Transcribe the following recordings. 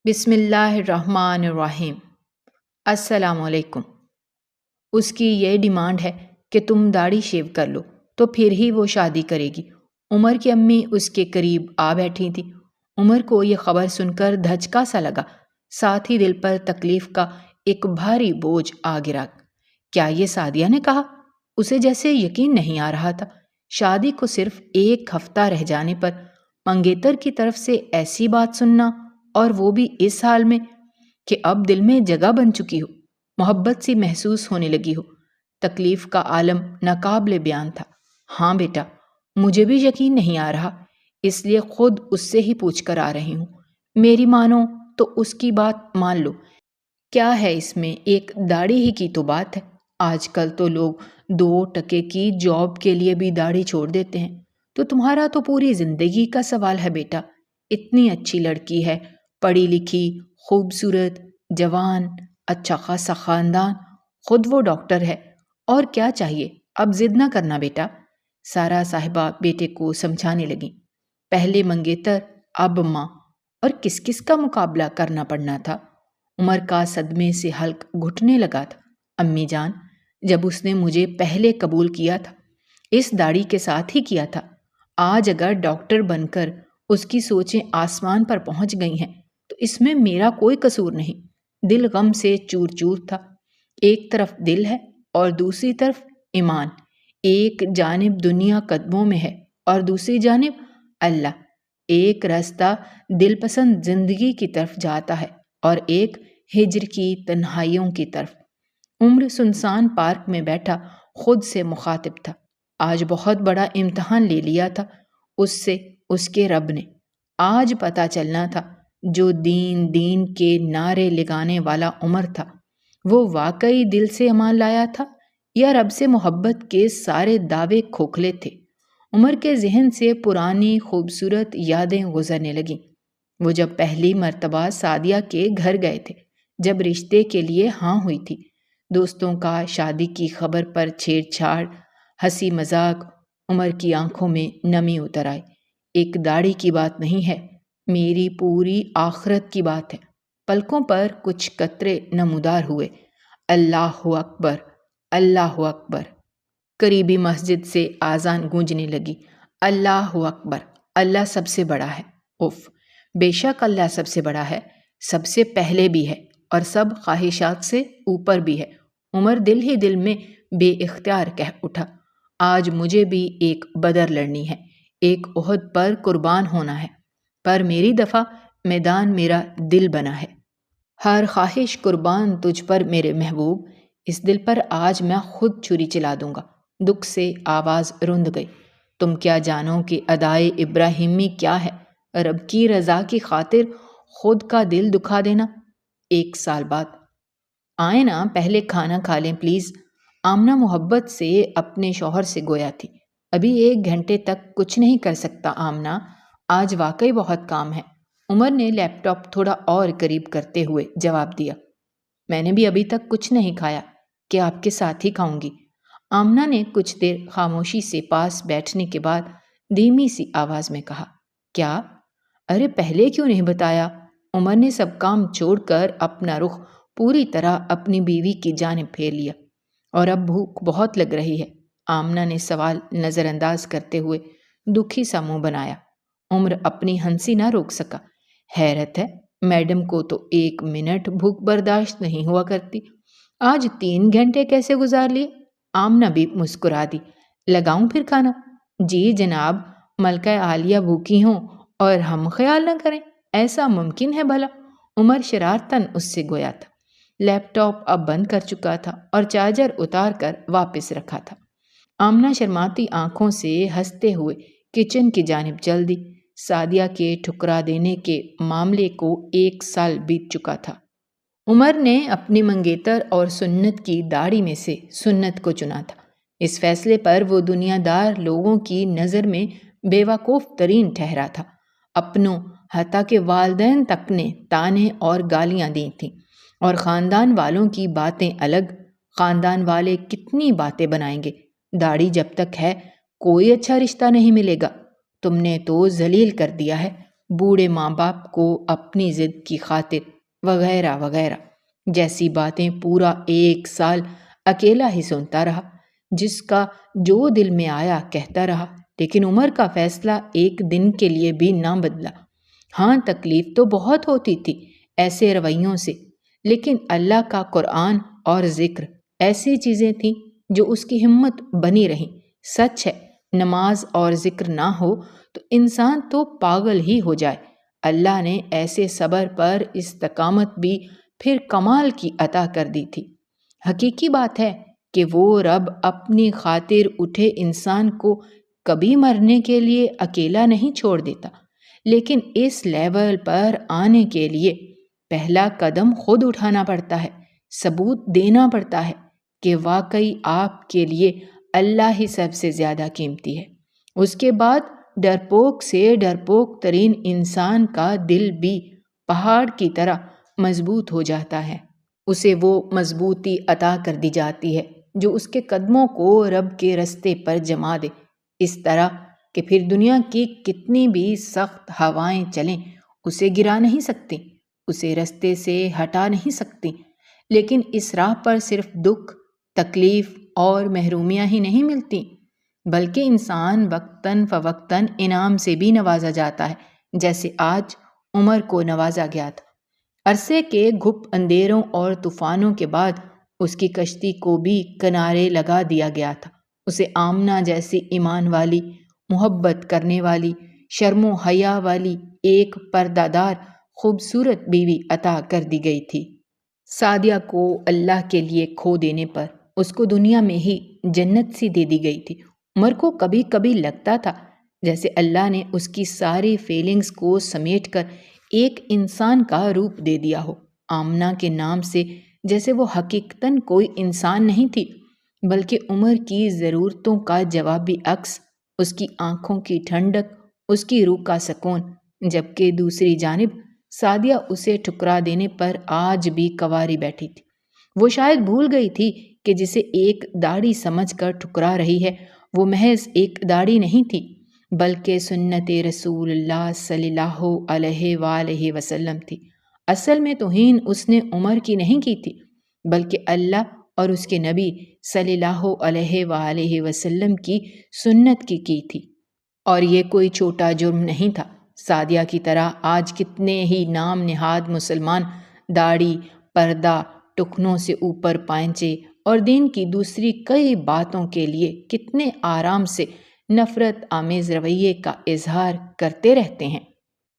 بسم اللہ الرحمن الرحیم۔ السلام علیکم۔ اس کی یہ ڈیمانڈ ہے کہ تم داڑھی شیو کر لو تو پھر ہی وہ شادی کرے گی۔ عمر کی امی اس کے قریب آ بیٹھی تھیں۔ عمر کو یہ خبر سن کر دھچکا سا لگا، ساتھ ہی دل پر تکلیف کا ایک بھاری بوجھ آ گرا۔ کیا یہ سعدیہ نے کہا؟ اسے جیسے یقین نہیں آ رہا تھا۔ شادی کو صرف ایک ہفتہ رہ جانے پر منگیتر کی طرف سے ایسی بات سننا، اور وہ بھی اس حال میں کہ اب دل میں جگہ بن چکی ہو، محبت سی محسوس ہونے لگی ہو۔ تکلیف کا عالم ناقابل بیان تھا۔ ہاں بیٹا، مجھے بھی یقین نہیں آ رہا، اس لیے خود اس سے ہی پوچھ کر آ رہی ہوں۔ میری مانو تو اس کی بات مان لو۔ کیا ہے اس میں، ایک داڑھی ہی کی تو بات ہے۔ آج کل تو لوگ 2 ٹکے کی جاب کے لیے بھی داڑھی چھوڑ دیتے ہیں، تو تمہارا تو پوری زندگی کا سوال ہے بیٹا۔ اتنی اچھی لڑکی ہے، پڑھی لکھی، خوبصورت، جوان، اچھا خاصا خاندان، خود وہ ڈاکٹر ہے، اور کیا چاہیے؟ اب ضد نہ کرنا بیٹا۔ سارا صاحبہ بیٹے کو سمجھانے لگیں۔ پہلے منگیتر، اب ماں، اور کس کس کا مقابلہ کرنا پڑنا تھا۔ عمر کا صدمے سے حلق گھٹنے لگا تھا۔ امی جان، جب اس نے مجھے پہلے قبول کیا تھا، اس داڑھی کے ساتھ ہی کیا تھا۔ آج اگر ڈاکٹر بن کر اس کی سوچیں آسمان پر پہنچ گئی ہیں تو اس میں میرا کوئی قصور نہیں۔ دل غم سے چور چور تھا۔ ایک طرف دل ہے اور دوسری طرف ایمان۔ ایک جانب دنیا قدموں میں ہے اور دوسری جانب اللہ۔ ایک راستہ دل پسند زندگی کی طرف جاتا ہے اور ایک ہجر کی تنہائیوں کی طرف۔ عمر سنسان پارک میں بیٹھا خود سے مخاطب تھا۔ آج بہت بڑا امتحان لے لیا تھا اس سے اس کے رب نے۔ آج پتہ چلنا تھا جو دین دین کے نعرے لگانے والا عمر تھا، وہ واقعی دل سے ایمان لایا تھا یا رب سے محبت کے سارے دعوے کھوکھلے تھے۔ عمر کے ذہن سے پرانی خوبصورت یادیں گزرنے لگیں۔ وہ جب پہلی مرتبہ سعدیہ کے گھر گئے تھے، جب رشتے کے لیے ہاں ہوئی تھی، دوستوں کا شادی کی خبر پر چھیڑ چھاڑ، ہنسی مذاق، عمر کی آنکھوں میں نمی اتر آئی۔ ایک داڑھی کی بات نہیں ہے، میری پوری آخرت کی بات ہے۔ پلکوں پر کچھ قطرے نمودار ہوئے۔ اللہ اکبر، اللہ اکبر۔ قریبی مسجد سے آذان گونجنے لگی۔ اللہ اکبر، اللہ سب سے بڑا ہے۔ اف، بے شک اللہ سب سے بڑا ہے، سب سے پہلے بھی ہے اور سب خواہشات سے اوپر بھی ہے۔ عمر دل ہی دل میں بے اختیار کہہ اٹھا، آج مجھے بھی ایک بدر لڑنی ہے، ایک احد پر قربان ہونا ہے، پر میری دفعہ میدان میرا دل بنا ہے۔ ہر خواہش قربان تجھ پر میرے محبوب، اس دل پر آج میں خود چھری چلا دوں گا۔ دکھ سے آواز رند گئی۔ تم کیا جانو کہ ادائے ابراہیمی کیا ہے؟ رب کی رضا کی خاطر خود کا دل دکھا دینا۔ 1 سال بعد۔ آئیں نا، پہلے کھانا کھا لیں پلیز۔ آمنہ محبت سے اپنے شوہر سے گویا تھی۔ ابھی 1 گھنٹے تک کچھ نہیں کر سکتا آمنہ، آج واقعی بہت کام ہے۔ عمر نے لیپ ٹاپ تھوڑا اور قریب کرتے ہوئے جواب دیا، میں نے بھی ابھی تک کچھ نہیں کھایا، کہ آپ کے ساتھ ہی کھاؤں گی۔ آمنہ نے کچھ دیر خاموشی سے پاس بیٹھنے کے بعد دھیمی سی آواز میں کہا، کیا؟ ارے پہلے کیوں نہیں بتایا؟ عمر نے سب کام چھوڑ کر اپنا رخ پوری طرح اپنی بیوی کی جانب پھیر لیا۔ اور اب بھوک بہت لگ رہی ہے۔ آمنہ نے سوال نظر انداز کرتے ہوئے دکھی سا منہ بنایا۔ عمر اپنی ہنسی نہ روک سکا۔ حیرت ہے، میڈم کو تو 1 منٹ بھوک برداشت نہیں ہوا کرتی، آج 3 گھنٹے کیسے گزار لیے؟ آمنہ بھی مسکرا دی۔ لگاؤں پھر کھانا؟ جی جناب، ملکہ عالیہ بھوکی ہوں اور ہم خیال نہ کریں، ایسا ممکن ہے بھلا؟ عمر شرارتاً اس سے گویا تھا۔ لیپ ٹاپ اب بند کر چکا تھا اور چارجر اتار کر واپس رکھا تھا۔ آمنہ شرماتی آنکھوں سے ہنستے ہوئے کچن کی جانب چل دی۔ سعدیہ کے ٹھکرا دینے کے معاملے کو 1 سال بیت چکا تھا۔ عمر نے اپنی منگیتر اور سنت کی داڑھی میں سے سنت کو چنا تھا۔ اس فیصلے پر وہ دنیا دار لوگوں کی نظر میں بے وقوف ترین ٹھہرا تھا۔ اپنوں حتیٰ کہ والدین تک نے طعنے اور گالیاں دی تھیں، اور خاندان والوں کی باتیں الگ۔ خاندان والے کتنی باتیں بنائیں گے؟ داڑھی جب تک ہے کوئی اچھا رشتہ نہیں ملے گا۔ تم نے تو ذلیل کر دیا ہے، بوڑھے ماں باپ کو اپنی ضد کی خاطر وغیرہ وغیرہ جیسی باتیں پورا 1 سال اکیلا ہی سنتا رہا، جس کا جو دل میں آیا کہتا رہا، لیکن عمر کا فیصلہ ایک دن کے لیے بھی نہ بدلا۔ ہاں، تکلیف تو بہت ہوتی تھی ایسے رویوں سے، لیکن اللہ کا قرآن اور ذکر ایسی چیزیں تھیں جو اس کی ہمت بنی رہیں۔ سچ ہے، نماز اور ذکر نہ ہو تو انسان تو پاگل ہی ہو جائے۔ اللہ نے ایسے صبر پر استقامت بھی پھر کمال کی عطا کر دی تھی۔ حقیقی بات ہے کہ وہ رب اپنی خاطر اٹھے انسان کو کبھی مرنے کے لیے اکیلا نہیں چھوڑ دیتا، لیکن اس لیول پر آنے کے لیے پہلا قدم خود اٹھانا پڑتا ہے، ثبوت دینا پڑتا ہے کہ واقعی آپ کے لیے اللہ ہی سب سے زیادہ قیمتی ہے۔ اس کے بعد ڈرپوک سے ڈرپوک ترین انسان کا دل بھی پہاڑ کی طرح مضبوط ہو جاتا ہے۔ اسے وہ مضبوطی عطا کر دی جاتی ہے جو اس کے قدموں کو رب کے رستے پر جما دے، اس طرح کہ پھر دنیا کی کتنی بھی سخت ہوائیں چلیں اسے گرا نہیں سکتی، اسے رستے سے ہٹا نہیں سکتی۔ لیکن اس راہ پر صرف دکھ، تکلیف اور محرومیاں ہی نہیں ملتی، بلکہ انسان وقتاً فوقتاً انعام سے بھی نوازا جاتا ہے، جیسے آج عمر کو نوازا گیا تھا۔ عرصے کے گھپ اندھیروں اور طوفانوں کے بعد اس کی کشتی کو بھی کنارے لگا دیا گیا تھا۔ اسے آمنہ جیسی ایمان والی، محبت کرنے والی، شرم و حیا والی ایک پردہ دار خوبصورت بیوی عطا کر دی گئی تھی۔ سعدیہ کو اللہ کے لیے کھو دینے پر اس کو دنیا میں ہی جنت سی دے دی گئی تھی۔ عمر کو کبھی کبھی لگتا تھا جیسے اللہ نے اس کی ساری فیلنگز کو سمیٹ کر ایک انسان کا روپ دے دیا ہو۔ آمنہ کے نام سے جیسے وہ حقیقتاً کوئی انسان نہیں تھی، بلکہ عمر کی ضرورتوں کا جوابی عکس، اس کی آنکھوں کی ٹھنڈک، اس کی روح کا سکون، جبکہ دوسری جانب سعدیہ اسے ٹھکرا دینے پر آج بھی کنواری بیٹھی تھی۔ وہ شاید بھول گئی تھی کہ جسے ایک داڑھی سمجھ کر ٹھکرا رہی ہے وہ محض ایک داڑھی نہیں تھی، بلکہ سنت رسول اللہ صلی اللہ علیہ وآلہ وسلم تھی۔ اصل میں توہین اس نے عمر کی نہیں کی تھی، بلکہ اللہ اور اس کے نبی صلی اللہ علیہ وآلہ وسلم کی سنت کی تھی۔ اور یہ کوئی چھوٹا جرم نہیں تھا۔ سعدیہ کی طرح آج کتنے ہی نام نہاد مسلمان داڑھی، پردہ، ٹکنوں سے اوپر پائنچے اور دین کی دوسری کئی باتوں کے لیے کتنے آرام سے نفرت آمیز رویے کا اظہار کرتے رہتے ہیں،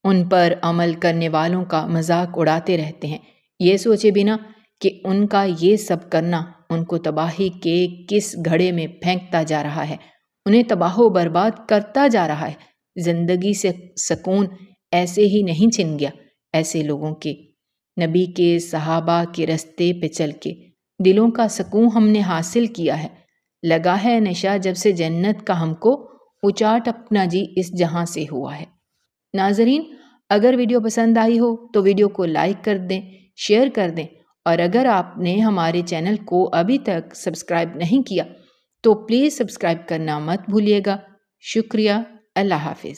ان پر عمل کرنے والوں کا مذاق اڑاتے رہتے ہیں، یہ سوچے بنا کہ ان کا یہ سب کرنا ان کو تباہی کے کس گھڑے میں پھینکتا جا رہا ہے، انہیں تباہ و برباد کرتا جا رہا ہے۔ زندگی سے سکون ایسے ہی نہیں چھن گیا۔ ایسے لوگوں کے، نبی کے صحابہ کے رستے پہ چل کے دلوں کا سکون ہم نے حاصل کیا ہے۔ لگا ہے نشہ جب سے جنت کا ہم کو، اچاٹ اپنا جی اس جہاں سے ہوا ہے۔ ناظرین، اگر ویڈیو پسند آئی ہو تو ویڈیو کو لائک کر دیں، شیئر کر دیں، اور اگر آپ نے ہمارے چینل کو ابھی تک سبسکرائب نہیں کیا تو پلیز سبسکرائب کرنا مت بھولیے گا۔ شکریہ۔ اللہ حافظ۔